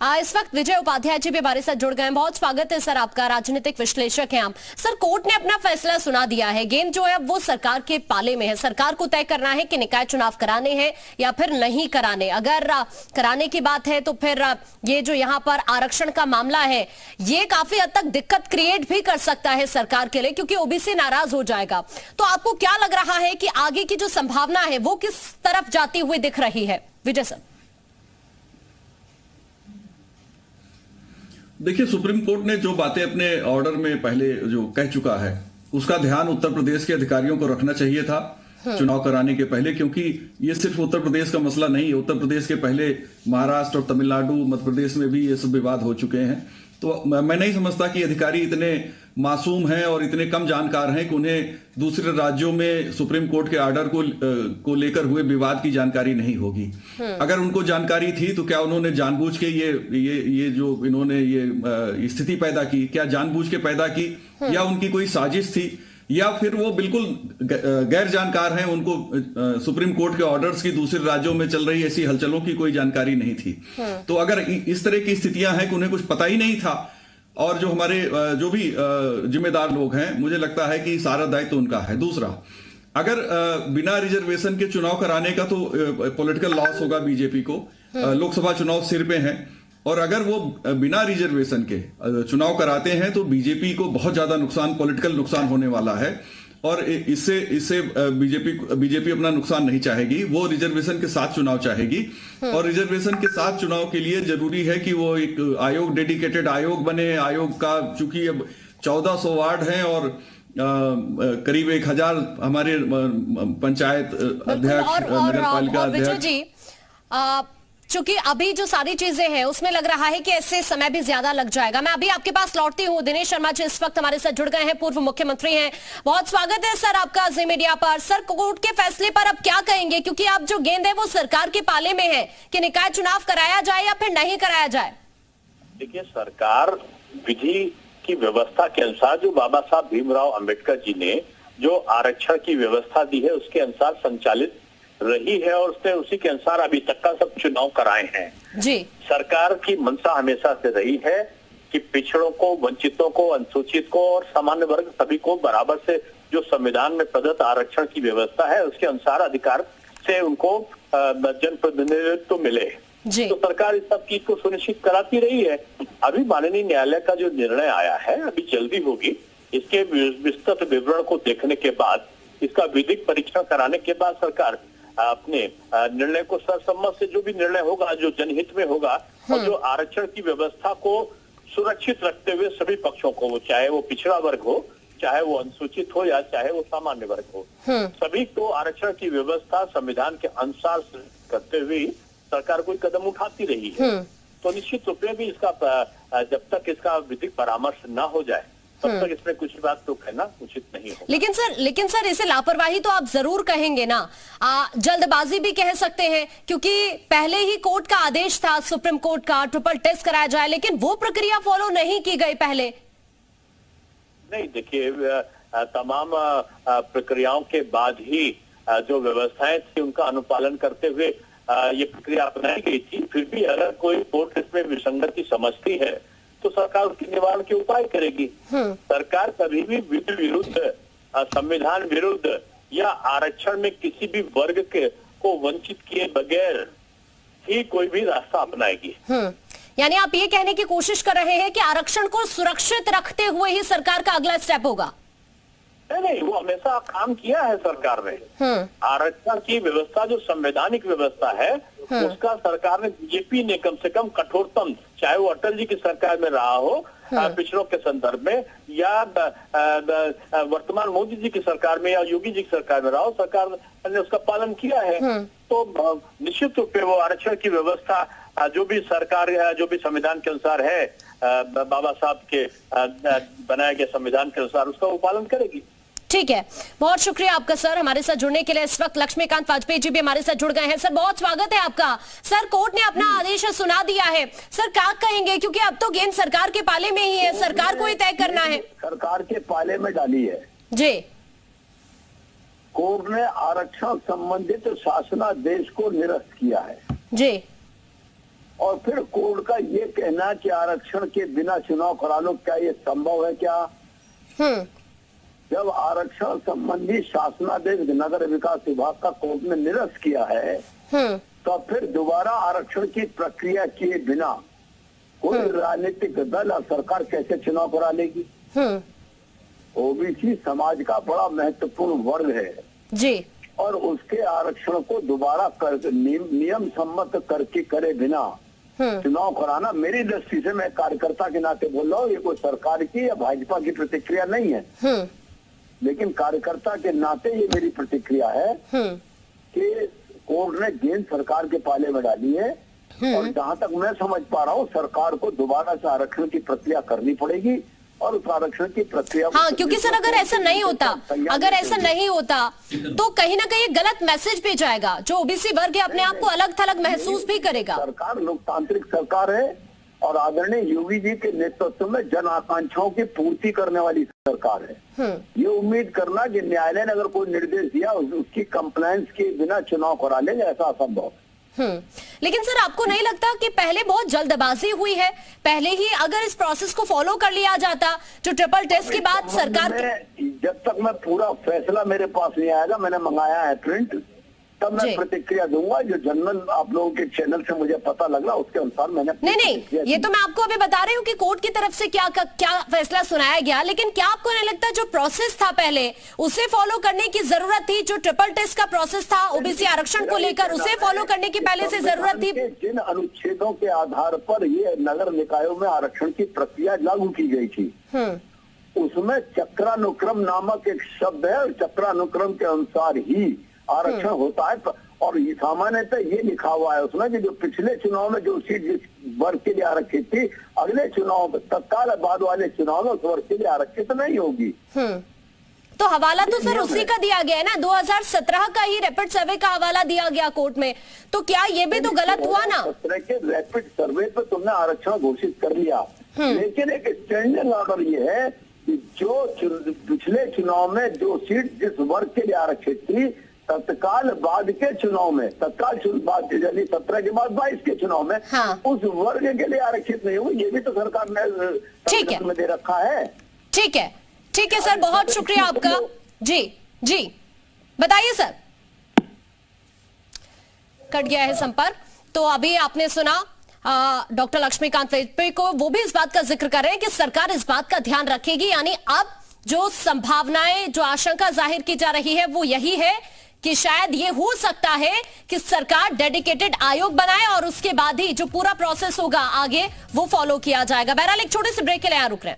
इस वक्त विजय उपाध्याय जी भी हमारे साथ जुड़ गए हैं। बहुत स्वागत है सर आपका, राजनीतिक विश्लेषक हैं आप। सर, कोर्ट ने अपना फैसला सुना दिया है। गेम जो है अब वो सरकार के पाले में है। सरकार को तय करना है कि निकाय चुनाव कराने हैं या फिर नहीं कराने। अगर कराने की बात है तो फिर ये जो यहाँ पर आरक्षण का मामला है ये काफी हद तक दिक्कत क्रिएट भी कर सकता है सरकार के लिए, क्योंकि ओबीसी नाराज हो जाएगा। तो आपको क्या लग रहा है कि आगे की जो संभावना है वो किस तरफ जाती हुई दिख रही है? विजय सर। देखिए, सुप्रीम कोर्ट ने जो बातें अपने ऑर्डर में पहले जो कह चुका है उसका ध्यान उत्तर प्रदेश के अधिकारियों को रखना चाहिए था चुनाव कराने के पहले, क्योंकि ये सिर्फ उत्तर प्रदेश का मसला नहीं है। उत्तर प्रदेश के पहले महाराष्ट्र और तमिलनाडु, मध्य प्रदेश में भी ये सब विवाद हो चुके हैं। तो मैं नहीं समझता कि अधिकारी इतने मासूम हैं और इतने कम जानकार हैं कि उन्हें दूसरे राज्यों में सुप्रीम कोर्ट के ऑर्डर को लेकर हुए विवाद की जानकारी नहीं होगी। अगर उनको जानकारी थी तो क्या उन्होंने जानबूझ के ये जो इन्होंने ये स्थिति पैदा की, क्या जानबूझ के पैदा की या उनकी कोई साजिश थी, या फिर वो बिल्कुल गैर जानकार हैं, उनको सुप्रीम कोर्ट के ऑर्डर्स की दूसरे राज्यों में चल रही ऐसी हलचलों की कोई जानकारी नहीं थी। तो अगर इस तरह की स्थितियां हैं कि उन्हें कुछ पता ही नहीं था, और जो हमारे जो भी जिम्मेदार लोग हैं, मुझे लगता है कि सारा दायित्व तो उनका है। दूसरा, अगर बिना रिजर्वेशन के चुनाव कराने का तो पॉलिटिकल लॉस होगा बीजेपी को। लोकसभा चुनाव सिर पे हैं, और अगर वो बिना रिजर्वेशन के चुनाव कराते हैं तो बीजेपी को बहुत ज्यादा नुकसान, पॉलिटिकल नुकसान होने वाला है। और इससे बीजेपी अपना नुकसान नहीं चाहेगी, वो रिजर्वेशन के साथ चुनाव चाहेगी। और रिजर्वेशन के साथ चुनाव के लिए जरूरी है कि वो एक आयोग, डेडिकेटेड आयोग बने। आयोग का चूंकि अब 1400 वार्ड हैं और करीब 1000 हमारे पंचायत अध्यक्ष, नगर पालिका अध्यक्ष। चूंकि अभी जो सारी चीजें हैं उसमें लग रहा है कि ऐसे समय भी ज्यादा लग जाएगा। मैं अभी आपके पास लौटती हूँ। दिनेश शर्मा जी इस वक्त हमारे साथ जुड़ गए हैं, पूर्व मुख्यमंत्री हैं। बहुत स्वागत है सर आपका जी मीडिया पर। सर, कोर्ट के फैसले पर अब क्या कहेंगे, क्योंकि अब जो गेंद है वो सरकार के पाले में है कि निकाय चुनाव कराया जाए या फिर नहीं कराया जाए? देखिए, सरकार विधि की व्यवस्था के अनुसार, जो बाबा साहब भीमराव अंबेडकर जी ने जो आरक्षण की व्यवस्था दी है उसके अनुसार संचालित रही है, और उसने उसी के अनुसार अभी तक का सब चुनाव कराए हैं जी। सरकार की मंशा हमेशा से रही है कि पिछड़ों को, वंचितों को, अनुसूचित को और सामान्य वर्ग सभी को बराबर से जो संविधान में प्रदत्त आरक्षण की व्यवस्था है उसके अनुसार अधिकार से उनको जनप्रतिनिधित्व मिले जी। तो सरकार इस सब चीज को सुनिश्चित कराती रही है। अभी माननीय न्यायालय का जो निर्णय आया है, अभी जल्दी होगी, इसके विस्तृत विवरण को देखने के बाद, इसका विधिक परीक्षण कराने के बाद सरकार अपने निर्णय को सर्वसम्मत से, जो भी निर्णय होगा जो जनहित में होगा और जो आरक्षण की व्यवस्था को सुरक्षित रखते हुए सभी पक्षों को, वो चाहे वो पिछड़ा वर्ग हो, चाहे वो अनुसूचित हो या चाहे वो सामान्य वर्ग हो, सभी को आरक्षण की व्यवस्था संविधान के अनुसार करते हुए सरकार कोई कदम उठाती रही है। तो निश्चित रूप में भी इसका जब तक इसका विधिक परामर्श न हो जाए तब तक इसमें कुछ बात तो कहना उचित नहीं होगा। लेकिन सर इसे लापरवाही तो आप जरूर कहेंगे ना, जल्दबाजी भी कह सकते हैं, क्योंकि पहले ही कोर्ट का आदेश था, सुप्रीम कोर्ट का, ट्रिपल टेस्ट कराया जाए, लेकिन वो प्रक्रिया फॉलो नहीं की गई पहले। नहीं, देखिए, तमाम प्रक्रियाओं के बाद ही जो व्यवस्थाएं थी उनका अनुपालन करते हुए ये प्रक्रिया अपनाई गई थी। फिर भी अगर कोई कोर्ट इसमें विसंगति समझती है तो सरकार उसके निवारण के उपाय करेगी। सरकार कभी भी विधि विरुद्ध, संविधान विरुद्ध या आरक्षण में किसी भी वर्ग के को वंचित किए बगैर ही कोई भी रास्ता अपनाएगी। यानी आप ये कहने की कोशिश कर रहे हैं कि आरक्षण को सुरक्षित रखते हुए ही सरकार का अगला स्टेप होगा? नहीं, वो हमेशा काम किया है सरकार ने। आरक्षण की व्यवस्था जो संवैधानिक व्यवस्था है उसका सरकार ने, बीजेपी ने कम से कम कठोरतम, चाहे वो अटल जी की सरकार में रहा हो पिछड़ों के संदर्भ में, या वर्तमान मोदी जी की सरकार में या योगी जी की सरकार में रहा हो, सरकार ने उसका पालन किया है। तो निश्चित रूप से वो आरक्षण की व्यवस्था जो भी सरकार, जो भी संविधान के अनुसार है, बाबा साहब के बनाए गए संविधान के अनुसार, उसका वो पालन करेगी। ठीक है, बहुत शुक्रिया आपका सर हमारे साथ जुड़ने के लिए। इस वक्त लक्ष्मीकांत वाजपेयी जी भी हमारे साथ जुड़ गए हैं। सर, बहुत स्वागत है आपका। सर, कोर्ट ने अपना आदेश सुना दिया है, सर क्या कहेंगे, क्योंकि अब तो गेंद सरकार के पाले में ही है, सरकार को ही तय करना है। सरकार के पाले में डाली है जी। कोर्ट ने आरक्षण संबंधित शासनादेश को निरस्त किया है जी। और फिर कोर्ट का ये कहना कि आरक्षण के बिना चुनाव करा लो, क्या ये संभव है क्या? जब आरक्षण संबंधी शासनादेश नगर विकास विभाग का कोर्ट ने निरस्त किया है, तो फिर दोबारा आरक्षण की प्रक्रिया किए बिना कोई राजनीतिक दल और सरकार कैसे चुनाव करा लेगी? ओबीसी समाज का बड़ा महत्वपूर्ण वर्ग है जी, और उसके आरक्षण को दोबारा नियम सम्मत करके करे बिना चुनाव कराना, मेरी दृष्टि से, मैं कार्यकर्ता के नाते बोल रहा हूँ, ये कोई सरकार की या भाजपा की प्रतिक्रिया नहीं है, लेकिन कार्यकर्ता के नाते ये मेरी प्रतिक्रिया है कि कोर्ट ने गेंद सरकार के पाले में डाली है, और जहां तक मैं समझ पा रहा हूँ सरकार को दोबारा से आरक्षण की प्रक्रिया करनी पड़ेगी, और उस आरक्षण की प्रक्रिया, हाँ, क्योंकि सर अगर ऐसा नहीं होता तो कहीं ना कहीं गलत मैसेज भी जाएगा, जो ओबीसी वर्ग है अपने आप को अलग थलग महसूस भी करेगा। सरकार लोकतांत्रिक सरकार है और आदरणीय योगी जी के नेतृत्व में जन आकांक्षाओं की पूर्ति करने वाली सरकार है। ये उम्मीद करना कि न्यायालय ने अगर कोई निर्देश दिया उसकी कंप्लायंस के बिना चुनाव करा लेंगे, ऐसा असंभव। लेकिन सर आपको नहीं लगता कि पहले बहुत जल्दबाजी हुई है? पहले ही अगर इस प्रोसेस को फॉलो कर लिया जाता, जो ट्रिपल टेस्ट के बाद सरकार, जब तक मैं पूरा फैसला मेरे पास नहीं आएगा, मैंने मंगाया है प्रिंट, तब मैं प्रतिक्रिया दूंगा। जो जनरल आप लोगों के चैनल से मुझे पता लगा उसके अनुसार मैंने नहीं, ये तो मैं आपको अभी बता रही हूँ कि कोर्ट की तरफ से क्या फैसला सुनाया गया, लेकिन क्या आपको नहीं लगता जो प्रोसेस था पहले उसे फॉलो करने की जरूरत थी? जो ट्रिपल टेस्ट का प्रोसेस था ओबीसी आरक्षण को लेकर, उसे फॉलो करने की पहले से जरूरत थी? जिन अनुच्छेदों के आधार पर ये नगर निकायों में आरक्षण की प्रक्रिया लागू की गई थी, उसमें चक्रानुक्रम नामक एक शब्द है, और चक्रानुक्रम के अनुसार ही आरक्षण होता है। और सामान्यतः ये लिखा हुआ है उसमें कि जो पिछले चुनाव में जो सीट जिस वर्ग के लिए आरक्षित थी, अगले चुनाव में तत्काल बाद वाले चुनाव में उस वर्ग के लिए आरक्षित नहीं होगी। तो हवाला तो सर उसी का दिया गया है ना, 2017 का ही रैपिड सर्वे का हवाला दिया गया कोर्ट में, तो क्या ये भी तो गलत हुआ ना? 2017 के रैपिड सर्वे पे तुमने आरक्षण घोषित कर लिया, लेकिन एक स्टैंडिंग ऑर्डर ये है कि जो पिछले चुनाव में जो सीट जिस वर्ग के लिए आरक्षित थी, तत्काल बाद के चुनाव में, तत्काल बाद यानी 17 के बाद 22 के चुनाव में, उस वर्ग के लिए आरक्षित नहीं हुई। ये भी तो सरकार ने में दे रखा है। ठीक है, ठीक है सर, बहुत शुक्रिया आपका। जी जी, बताइए सर। कट गया है संपर्क। तो अभी आपने सुना डॉक्टर लक्ष्मीकांत वेजपेयी को, वो भी इस बात का जिक्र कर रहे हैं कि सरकार इस बात का ध्यान रखेगी, यानी अब जो संभावनाएं, जो आशंका जाहिर की जा रही है वो यही है कि शायद ये हो सकता है कि सरकार डेडिकेटेड आयोग बनाए और उसके बाद ही जो पूरा प्रोसेस होगा आगे वो फॉलो किया जाएगा। बहरहाल एक छोटे से ब्रेक के लिए यहां रुक रहे हैं।